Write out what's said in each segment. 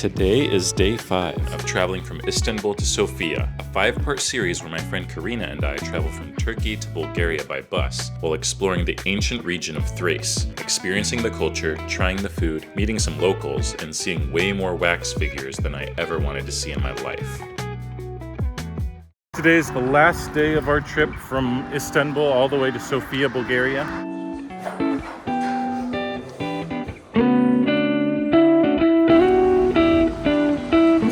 Today is day 5 of traveling from Istanbul to Sofia, a 5-part series where my friend Karina and I travel from Turkey to Bulgaria by bus while exploring the ancient region of Thrace, experiencing the culture, trying the food, meeting some locals, and seeing way more wax figures than I ever wanted to see in my life. Today is the last day of our trip from Istanbul all the way to Sofia, Bulgaria.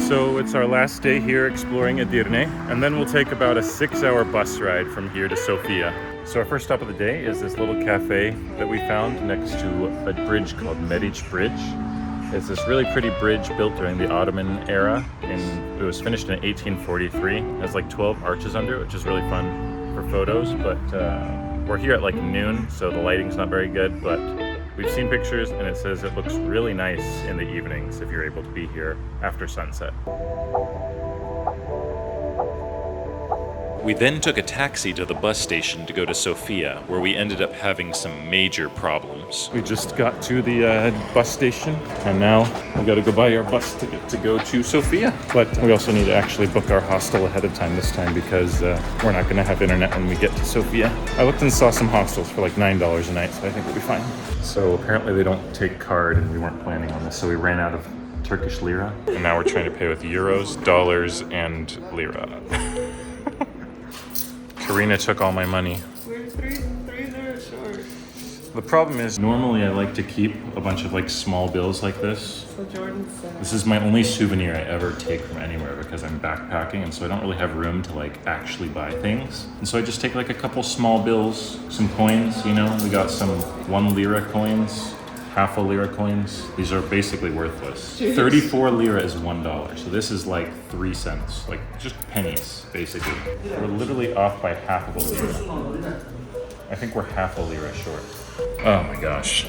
So it's our last day here exploring Edirne, and then we'll take about a 6-hour bus ride from here to Sofia. So our first stop of the day is this little cafe that we found next to a bridge called Meriç Bridge. It's this really pretty bridge built during the Ottoman era, and it was finished in 1843. It has like 12 arches under it, which is really fun for photos, but we're here at like noon, so the lighting's not very good, but we've seen pictures and it says it looks really nice in the evenings if you're able to be here after sunset. We then took a taxi to the bus station to go to Sofia, where we ended up having some major problems. We just got to the bus station, and now we gotta go buy our bus ticket to go to Sofia. But we also need to actually book our hostel ahead of time this time because we're not gonna have internet when we get to Sofia. I looked and saw some hostels for like $9 a night, so I think we'll be fine. So apparently they don't take card, and we weren't planning on this, so we ran out of Turkish lira. And now we're trying to pay with euros, dollars, and lira. Karina took all my money. We're three lira short. The problem is, normally I like to keep a bunch of like small bills like this. So Jordan said. This is my only souvenir I ever take from anywhere because I'm backpacking, and so I don't really have room to like actually buy things. And so I just take like a couple small bills, some coins, you know. We got some 1 lira coins, half a lira coins. These are basically worthless. Jeez. 34 lira is $1. So this is like 3 cents, like just pennies, basically. We're literally off by half of a lira. I think we're half a lira short. Oh my gosh.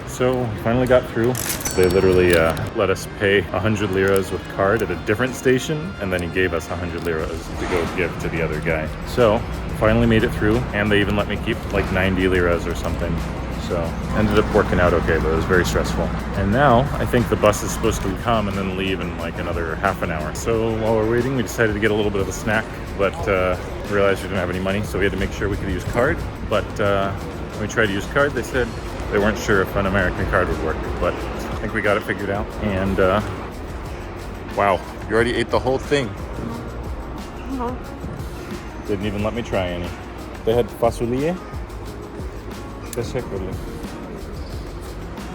So we finally got through. They literally let us pay 100 liras with card at a different station, and then he gave us 100 liras to go give to the other guy. So finally made it through, and they even let me keep like 90 liras or something. So ended up working out okay, but it was very stressful. And now I think the bus is supposed to come and then leave in like another half an hour. So while we're waiting, we decided to get a little bit of a snack, but realized we didn't have any money, so we had to make sure we could use card. But when we tried to use card, they said they weren't sure if an American card would work, but I think we got it figured out. And wow, you already ate the whole thing. Didn't even let me try any. They had fasulye.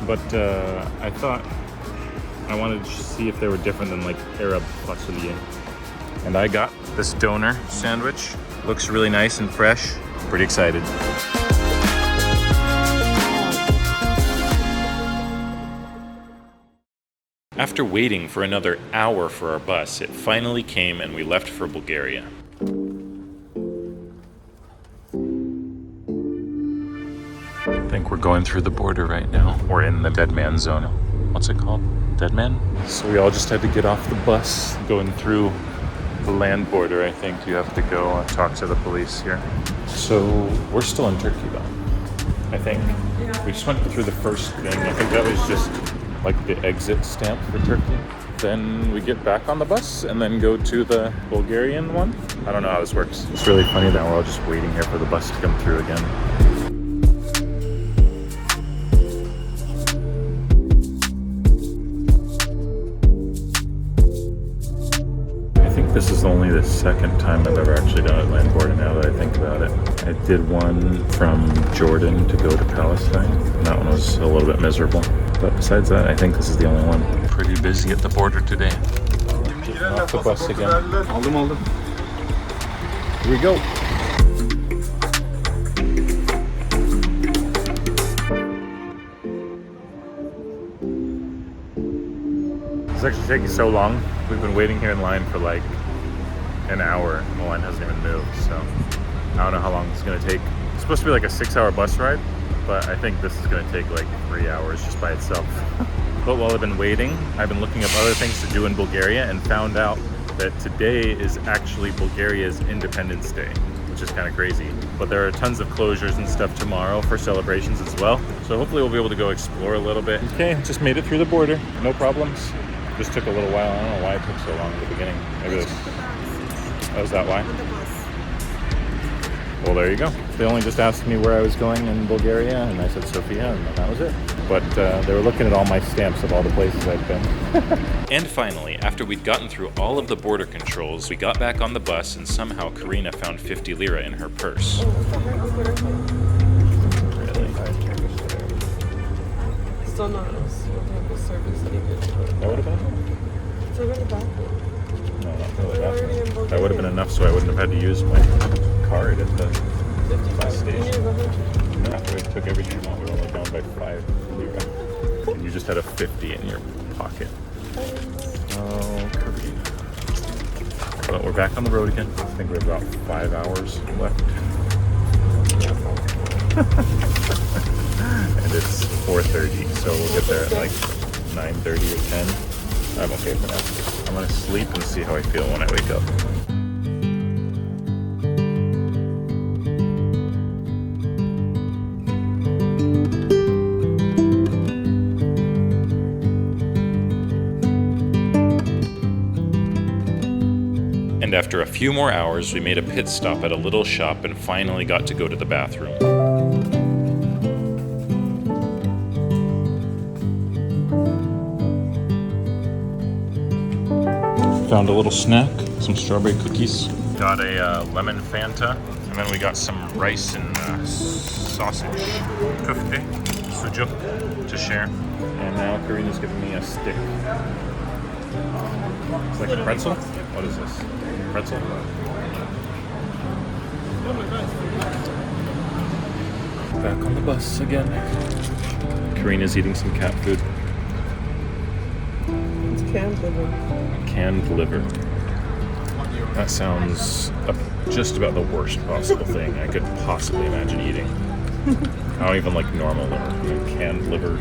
But I thought I wanted to see if they were different than like Arab fasulye. And I got this Döner sandwich. Looks really nice and fresh. Pretty excited. After waiting for another hour for our bus, it finally came and we left for Bulgaria. I think we're going through the border right now. We're in the dead man zone. What's it called? Dead man? So we all just had to get off the bus. Going through the land border, I think you have to go talk to the police here. So we're still in Turkey though, I think. Yeah. We just went through the first thing. I think that was just like the exit stamp for Turkey. Then we get back on the bus and then go to the Bulgarian one. I don't know how this works. It's really funny that we're all just waiting here for the bus to come through again. This is only the second time I've ever actually done a land border now that I think about it. I did one from Jordan to go to Palestine, and that one was a little bit miserable. But besides that, I think this is the only one. Pretty busy at the border today. Getting off the bus again. Aldım. Here we go. It's actually taking so long. We've been waiting here in line for like an hour, and the line hasn't even moved, so I don't know how long it's gonna take. It's supposed to be like a 6-hour bus ride, but I think this is gonna take like 3 hours just by itself. But while I've been waiting, I've been looking up other things to do in Bulgaria and found out that today is actually Bulgaria's Independence Day, which is kind of crazy. But there are tons of closures and stuff tomorrow for celebrations as well. So hopefully we'll be able to go explore a little bit. Okay, just made it through the border, no problems. This took a little while. I don't know why it took so long at the beginning. Maybe this. Oh, is that why? Well, there you go. They only just asked me where I was going in Bulgaria, and I said Sofia, and that was it. But they were looking at all my stamps of all the places I've been. And finally, after we'd gotten through all of the border controls, we got back on the bus and somehow Karina found 50 lira in her purse. Really? Still not us. We don't have the service needed. That would have been enough. So we're in the bathroom. No, not really. We're already in Bulgaria. That would have been enough, so I wouldn't have had to use my card at the 55. bus station. You need 100. No, after I took everything out, we were only down by 5 lira. And you just had a 50 in your pocket. Oh, Karina. But we're back on the road again. I think we have about 5 hours left. And it's 4:30, so we'll get there at like 9:30 or 10. I'm okay for now. I'm gonna sleep and see how I feel when I wake up. And after a few more hours, we made a pit stop at a little shop and finally got to go to the bathroom. Found a little snack, some strawberry cookies. Got a lemon Fanta, and then we got some rice and sausage, köfte, sucuk, to share. And now Karina's giving me a stick. It's like a pretzel? What is this? Pretzel? Back on the bus again. Karina's eating some cat food. It's canned liver. Canned liver. That sounds just about the worst possible thing I could possibly imagine eating. I don't even like normal liver. Canned liver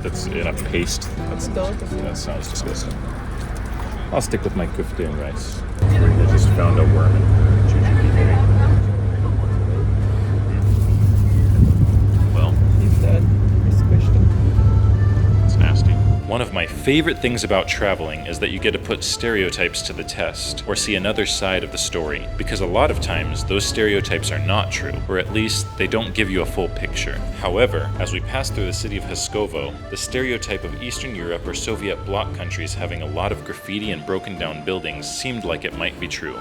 that's in a paste. That sounds disgusting. I'll stick with my köfte and rice. I just found a worm in jujube. Well, He's dead. We squished him. It's nasty. one of my favorite things about traveling is that you get to put stereotypes to the test, or see another side of the story, because a lot of times those stereotypes are not true, or at least they don't give you a full picture. However, as we pass through the city of Haskovo, the stereotype of Eastern Europe or Soviet bloc countries having a lot of graffiti and broken down buildings seemed like it might be true.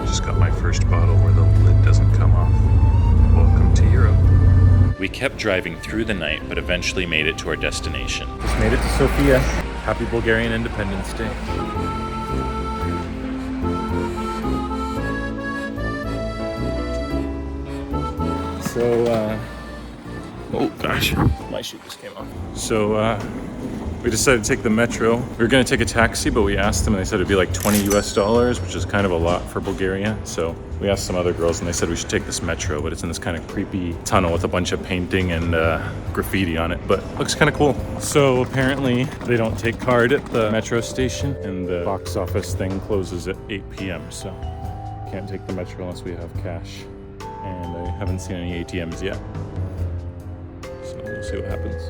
Just got my first bottle where the lid doesn't come off. Welcome to Europe. We kept driving through the night, but eventually made it to our destination. Just made it to Sofia. Happy Bulgarian Independence Day. So, oh gosh, my shoe just came off. So, we decided to take the metro. We were gonna take a taxi, but we asked them and they said it'd be like $20 US, which is kind of a lot for Bulgaria. So we asked some other girls and they said we should take this metro, but it's in this kind of creepy tunnel with a bunch of painting and graffiti on it, but looks kind of cool. So apparently they don't take card at the metro station and the box office thing closes at 8 p.m. So can't take the metro unless we have cash. And I haven't seen any ATMs yet. So we'll see what happens.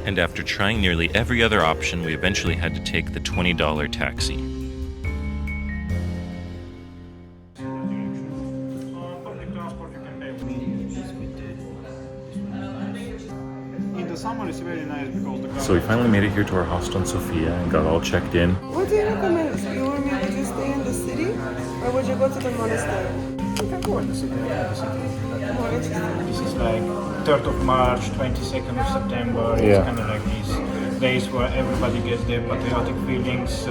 And after trying nearly every other option, we eventually had to take the $20 taxi. So we finally made it here to our hostel in Sofia and got all checked in. What do you recommend? You want me to just stay in the city? Or would you go to the monastery? You can go in the city. More interesting. This is like 3rd of March, 22nd of September. It's Yeah. kind of like these days where everybody gets their patriotic feelings,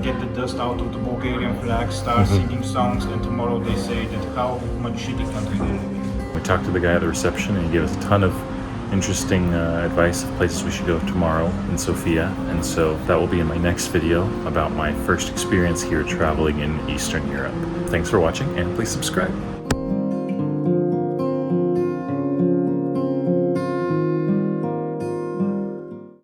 get the dust out of the Bulgarian flag, start singing songs, and tomorrow they say that how much shitty country they live in. We talked to the guy at the reception and he gave us a ton of interesting advice of places we should go tomorrow in Sofia. And so that will be in my next video about my first experience here traveling in Eastern Europe. Thanks for watching and please subscribe.